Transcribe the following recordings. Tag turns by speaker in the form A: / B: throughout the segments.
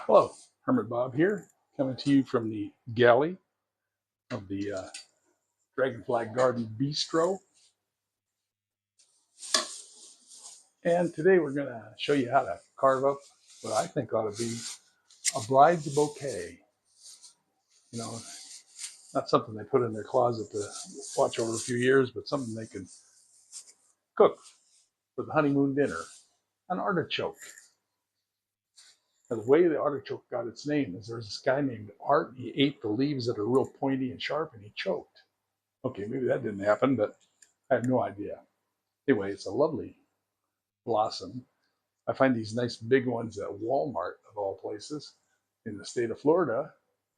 A: Hello, Hermit Bob here, coming to you from the galley of the Dragonfly Garden Bistro. And today we're going to show you how to carve up what I think ought to be a bride's bouquet. You know, not something they put in their closet to watch over a few years, but something they can cook for the honeymoon dinner. An artichoke. Now, the way the artichoke got its name is there's this guy named Art. He ate the leaves that are real pointy and sharp, and he choked. Okay, maybe that didn't happen, but I have no idea. Anyway, it's a lovely blossom. I find these nice big ones at Walmart, of all places, in the state of Florida.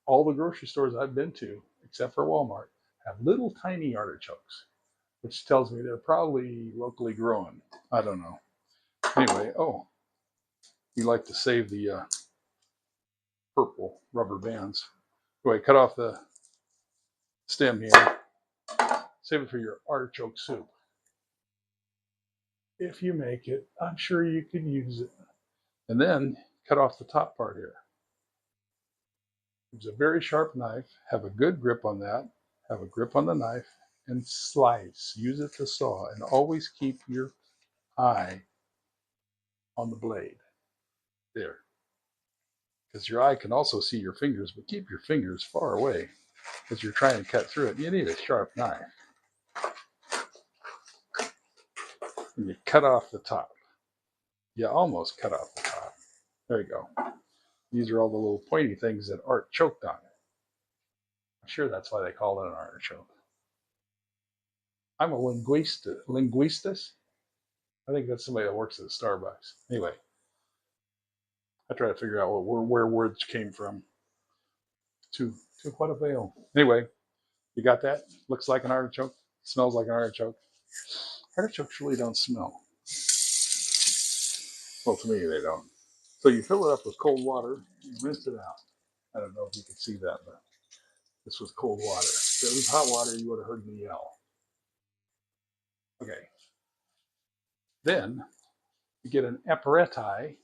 A: All the grocery stores I've been to, except for Walmart, have little tiny artichokes, which tells me they're probably locally grown. I don't know. Anyway, you like to save the purple rubber bands. Anyway, cut off the stem here. Save it for your artichoke soup. If you make it, I'm sure you could use it. And then cut off the top part here. Use a very sharp knife. Have a good grip on that. Have a grip on the knife and slice. Use it to saw, and always keep your eye on the blade. There. Because your eye can also see your fingers, but keep your fingers far away as you're trying to cut through it. You need a sharp knife. And you cut off the top. You almost cut off the top. There you go. These are all the little pointy things that Art choked on. I'm sure that's why they call it an artichoke. I'm a linguistus. I think that's somebody that works at Starbucks. Anyway, I try to figure out where words came from. To what avail? Anyway, you got that? Looks like an artichoke. Smells like an artichoke. Artichokes really don't smell. Well, to me, they don't. So you fill it up with cold water. You rinse it out. I don't know if you can see that, but this was cold water. If it was hot water, you would have heard me yell. Okay. Then you get an apparati,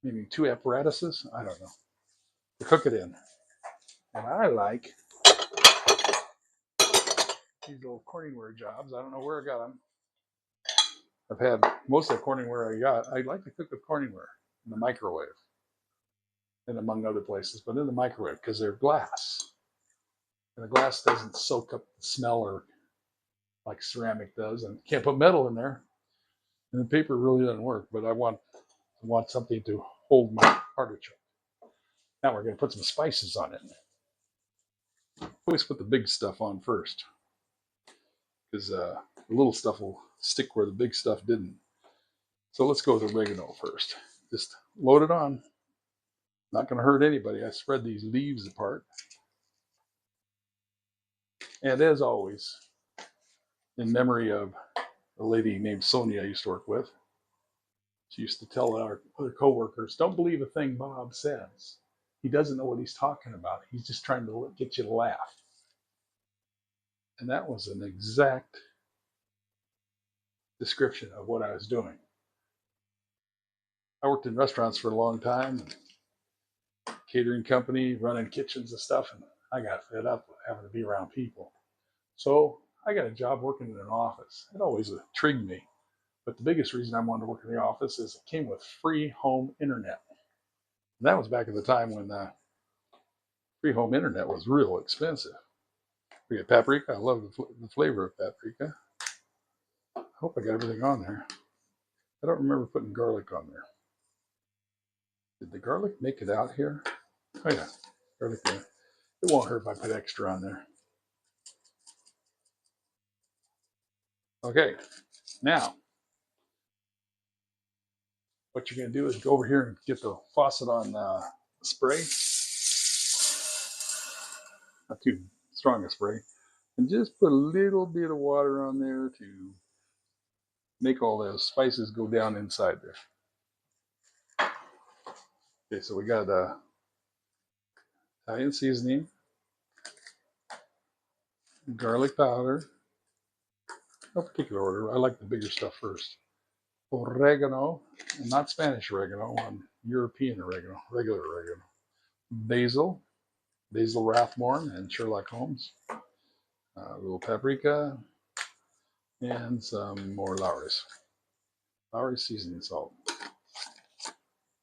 A: meaning two apparatuses. I don't know. To cook it in. And I like these little Corningware jobs. I don't know where I got them. I've had most of the Corningware I got. I like to cook with Corningware in the microwave, and among other places, but in the microwave because they're glass. And the glass doesn't soak up the smell or like ceramic does, and can't put metal in there. And the paper really doesn't work, but I want something to hold my artichoke. Now we're going to put some spices on it. Always put the big stuff on first, because the little stuff will stick where the big stuff didn't. So let's go with oregano first. Just load it on. Not going to hurt anybody. I spread these leaves apart. And as always, in memory of a lady named Sonia I used to work with, she used to tell our other coworkers, don't believe a thing Bob says. He doesn't know what he's talking about. He's just trying to get you to laugh. And that was an exact description of what I was doing. I worked in restaurants for a long time, catering company, running kitchens and stuff, and I got fed up with having to be around people. So I got a job working in an office. It always intrigued me. But the biggest reason I wanted to work in the office is it came with free home internet. And that was back at the time when free home internet was real expensive. We got paprika. I love the flavor of paprika. I hope I got everything on there. I don't remember putting garlic on there. Did the garlic make it out here? Oh yeah, garlic. It won't hurt if I put extra on there. Okay, now what you're going to do is go over here and get the faucet on spray. Not too strong a spray. And just put a little bit of water on there to make all those spices go down inside there. Okay, so we got Italian seasoning, garlic powder, no particular order. I like the bigger stuff first. oregano, and not Spanish oregano, European oregano, regular oregano, basil, Basil Rathmore and Sherlock Holmes, a little paprika, and some more Lowry's. Lowry's seasoning salt.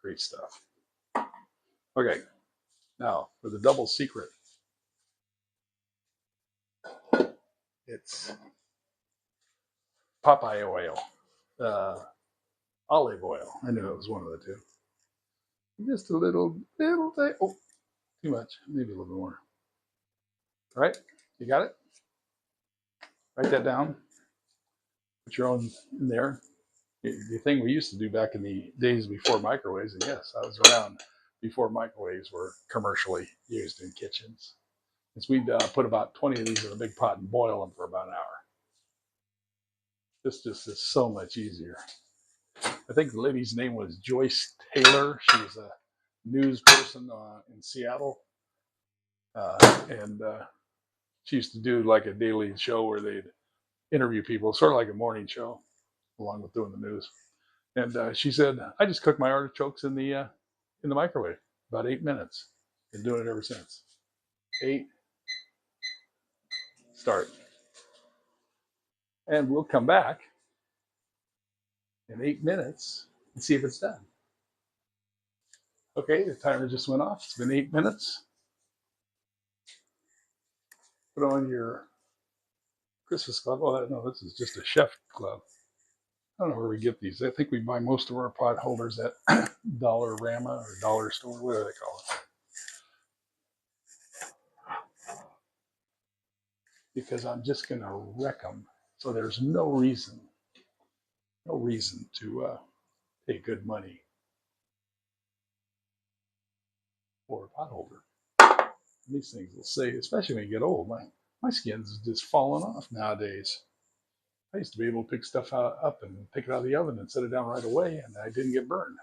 A: Great stuff. Okay, now for the double secret. It's Popeye oil, uh, olive oil. I knew it was one of the two. Just a little thing. Oh, too much. Maybe a little bit more. All right, you got it? Write that down. Put your own in there. The thing we used to do back in the days before microwaves, and yes, I was around before microwaves were commercially used in kitchens, is we'd put about 20 of these in a big pot and boil them for about an hour. This just is so much easier. I think the lady's name was Joyce Taylor. She was a news person in Seattle. And she used to do like a daily show where they'd interview people, sort of like a morning show, along with doing the news. And she said, "I just cook my artichokes in the microwave, about 8 minutes. Been doing it ever since." 8, start, and we'll come back in 8 minutes and see if it's done. Okay, the timer just went off. It's been 8 minutes. Put on your Christmas glove. Oh, no, this is just a chef glove. I don't know where we get these. I think we buy most of our pot holders at Dollarama or Dollar Store, whatever they call it. Because I'm just going to wreck them. So there's no reason to pay good money for a pot holder. These things will say, especially when you get old, my skin's just falling off nowadays. I used to be able to pick stuff up and take it out of the oven and set it down right away, and I didn't get burned.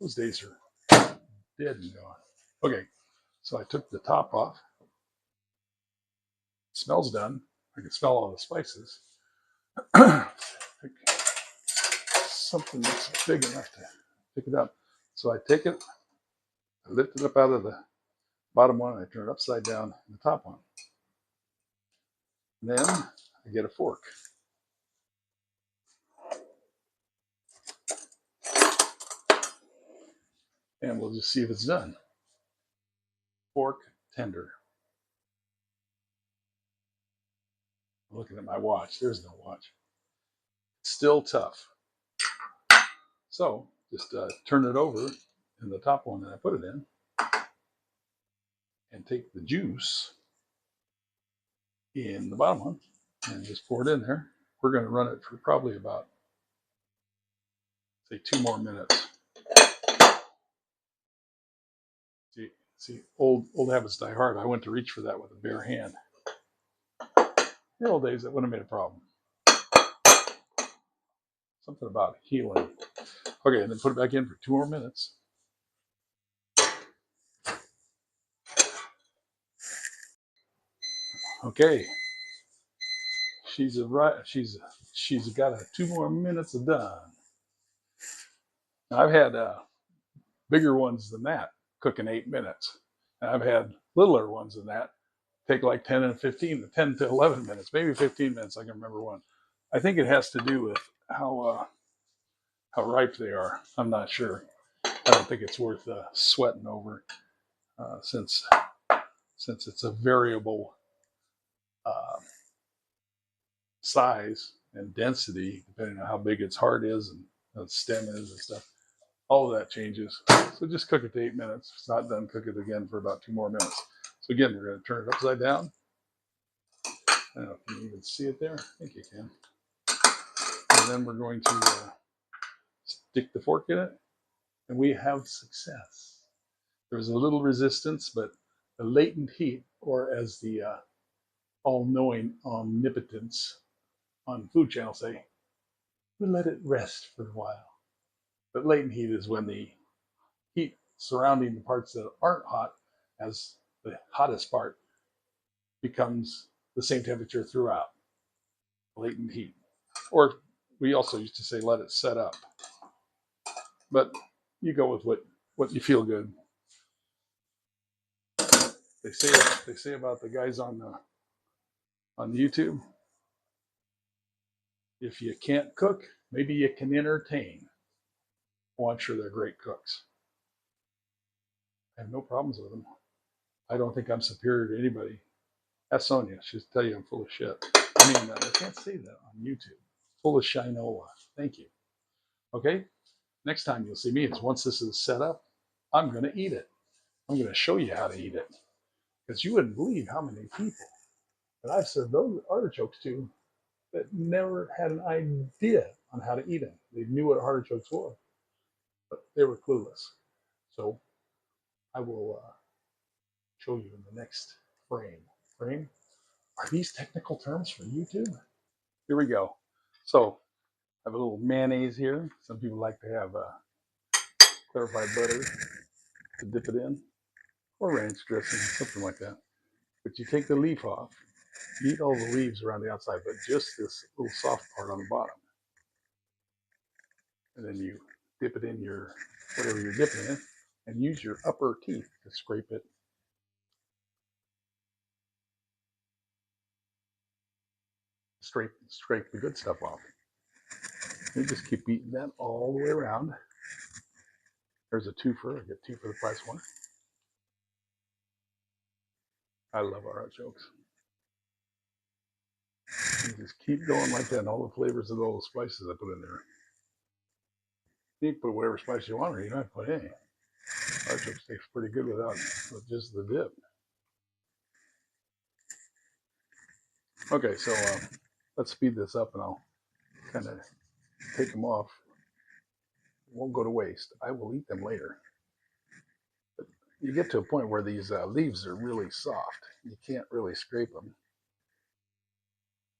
A: Those days are dead and gone. Okay, so I took the top off. It smells done. I can smell all the spices. Something that's big enough to pick it up. So I take it, I lift it up out of the bottom one, and I turn it upside down in the top one. And then I get a fork. And we'll just see if it's done. Fork tender. I'm looking at my watch. There's no watch. Still tough. So just turn it over in the top one that I put it in and take the juice in the bottom one and just pour it in there. We're going to run it for probably about, say, 2 more minutes. See, old habits die hard. I went to reach for that with a bare hand. In the old days, that wouldn't have made a problem. Something about healing. Okay, and then put it back in for 2 more minutes. Okay, she's got 2 more minutes of done. Now, I've had bigger ones than that cook in 8 minutes. And I've had littler ones than that take like 10 and 15, 10 to 11 minutes, maybe 15 minutes. I can remember one. I think it has to do with how ripe they are. I'm not sure. I don't think it's worth sweating over since it's a variable size and density depending on how big its heart is and how its stem is and stuff. All of that changes. So just cook it to 8 minutes. If it's not done, cook it again for about 2 more minutes. So again, we're going to turn it upside down. I don't know if you can even see it there. I think you can. And then we're going to stick the fork in it, and we have success. There's a little resistance, but the latent heat, or as the all-knowing omnipotence on Food Channel say, we'll let it rest for a while. But latent heat is when the heat surrounding the parts that aren't hot as the hottest part becomes the same temperature throughout. Latent heat. Or we also used to say let it set up, but you go with what you feel good. They say about the guys on YouTube, if you can't cook, maybe you can entertain. Well, I'm sure they're great cooks. I have no problems with them. I don't think I'm superior to anybody. Ask Sonia. She'll tell you I'm full of shit. I mean, I can't say that on YouTube. Full of shinola. Thank you. Okay? Next time you'll see me, it's once this is set up, I'm going to eat it. I'm going to show you how to eat it. Because you wouldn't believe how many people that I've served those artichokes to that never had an idea on how to eat them. They knew what artichokes were, but they were clueless. So I will show you in the next frame. Frame? Are these technical terms for YouTube? Here we go. So I have a little mayonnaise here. Some people like to have clarified butter to dip it in, or ranch dressing, something like that. But you take the leaf off. You eat all the leaves around the outside, but just this little soft part on the bottom. And then you dip it in your, whatever you're dipping in, and use your upper teeth to scrape it. Scrape the good stuff off. You just keep eating that all the way around. There's a twofer. I get two for the price of one. I love artichokes. You just keep going like that, and all the flavors of all the spices I put in there. You can put whatever spice you want, or you don't have to put any. Artichokes taste pretty good with just the dip. Okay, so let's speed this up, and I'll kind of take them off. It won't go to waste. I will eat them later. But you get to a point where these leaves are really soft. You can't really scrape them.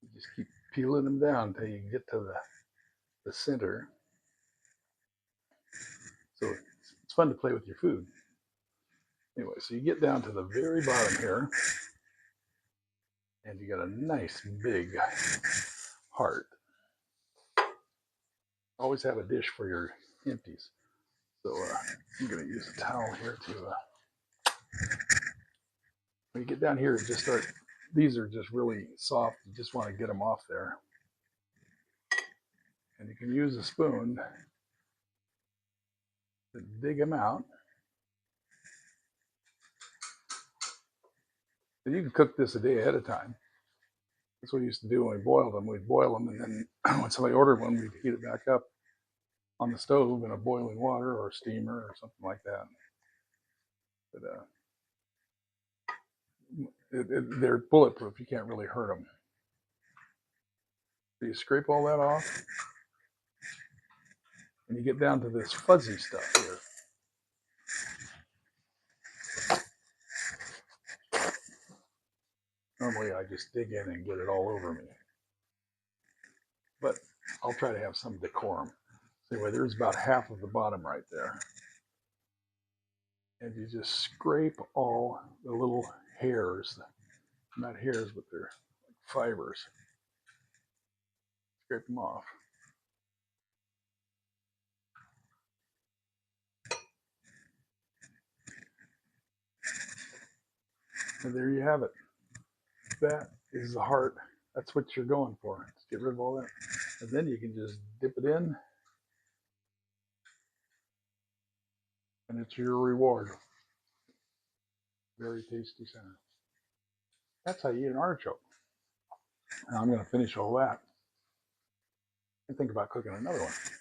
A: You just keep peeling them down until you get to the center. So it's fun to play with your food. Anyway, so you get down to the very bottom here, and you got a nice big heart. Always have a dish for your empties. So I'm going to use a towel here to, when you get down here, just start, these are just really soft. You just want to get them off there. And you can use a spoon to dig them out. And you can cook this a day ahead of time. That's what we used to do when we boiled them. We'd boil them, and then when somebody ordered one, we'd heat it back up on the stove in a boiling water or a steamer or something like that. But they're bulletproof. You can't really hurt them. So you scrape all that off, and you get down to this fuzzy stuff here. Normally I just dig in and get it all over me, but I'll try to have some decorum. So anyway, there's about half of the bottom right there. And you just scrape all the little hairs, not hairs, but they're like fibers. Scrape them off. And there you have it. That is the heart. That's what you're going for. Just get rid of all that. And then you can just dip it in, and it's your reward. Very tasty center. That's how you eat an artichoke. Now I'm going to finish all that and think about cooking another one.